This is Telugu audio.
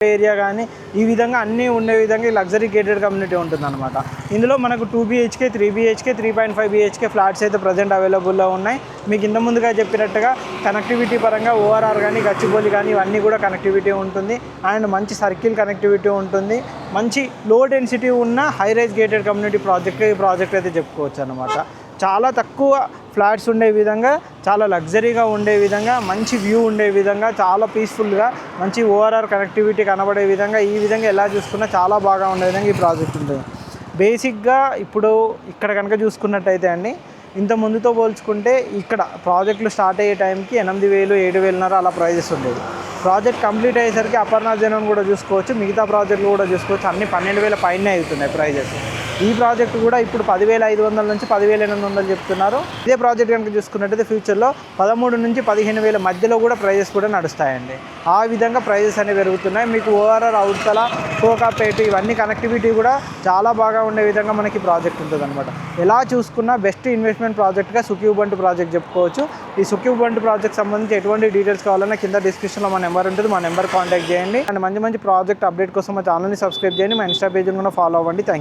ఏరియా కానీ ఈ విధంగా అన్నీ ఉండే విధంగా ఈ లగ్జరీ గేటెడ్ కమ్యూనిటీ ఉంటుందన్నమాట. ఇందులో మనకు 2 BHK 3 BHK 3.5 BHK ఫ్లాట్స్ అయితే ప్రజెంట్ అవైలబుల్లో ఉన్నాయి. మీకు ఇంత ముందుగా చెప్పినట్టుగా కనెక్టివిటీ పరంగా ఓఆర్ఆర్ కానీ గచ్చిబౌలి కానీ ఇవన్నీ కూడా కనెక్టివిటీ ఉంటుంది. అండ్ మంచి సర్కిల్ కనెక్టివిటీ ఉంటుంది. మంచి లో డెన్సిటీ ఉన్న high rise gated community project అయితే చెప్పుకోవచ్చు అన్నమాట. చాలా తక్కువ ఫ్లాట్స్ ఉండే విధంగా, చాలా లగ్జరీగా ఉండే విధంగా, మంచి వ్యూ ఉండే విధంగా, చాలా పీస్ఫుల్గా మంచి ఓఆర్ఆర్ కనెక్టివిటీ కనబడే విధంగా, ఈ విధంగా ఎలా చూసుకున్నా చాలా బాగా ఉండే విధంగా ఈ ప్రాజెక్ట్ ఉంటుంది. బేసిక్గా ఇప్పుడు ఇక్కడ కనుక చూసుకున్నట్టయితే అండి, ఇంత ముందుతో పోల్చుకుంటే ఇక్కడ ప్రాజెక్టులు స్టార్ట్ అయ్యే టైంకి 8,000 7,500 అలా ప్రైజెస్ ఉండేది. ప్రాజెక్ట్ కంప్లీట్ అయ్యేసరికి అపర్ణాథ్ జనం కూడా చూసుకోవచ్చు, మిగతా ప్రాజెక్టులు కూడా చూసుకోవచ్చు, అన్ని 12,000 పైనే అవుతున్నాయి ప్రైజెస్. ఈ ప్రాజెక్ట్ కూడా ఇప్పుడు 10,500 నుంచి 10,800 చెప్తున్నారు. ఇదే ప్రాజెక్ట్ కనుక చూసుకున్నట్టయితే ఫ్యూచర్లో 13 నుంచి 15,000 మధ్యలో కూడా ప్రైజెస్ కూడా నడుస్తాయండి. ఆ విధంగా ప్రైజెస్ అనేవి పెరుగుతున్నాయి. మీకు ఓఆర్ఆర్ అవుతల కోకాపేట ఇవన్నీ కనెక్టివిటీ కూడా చాలా బాగా ఉండే విధంగా మనకి ప్రాజెక్ట్ ఉంటుంది అనమాట. ఎలా చూసుకున్నా బెస్ట్ ఇన్వెస్ట్మెంట్ ప్రాజెక్ట్గా సుఖ్యూబంటు ప్రాజెక్ట్ చెప్పుకోవచ్చు. ఈ సుఖ్యూబంటు ప్రాజెక్ట్ సంబంధించి ఎటువంటి డీటెయిల్స్ కావాలన్నా కింద డిస్క్రిప్షన్లో మా నెంబర్ ఉంటుంది, మా నెంబర్ కాంటాక్ట్ చేయండి. అండ్ మంచి ప్రాజెక్ట్ అప్డేట్ కోసం మా ఛానల్ని సబ్స్క్రైబ్ చేయండి, మా ఇన్స్టా పేజ్ని కూడా ఫాలో అవ్వండి. Thank you.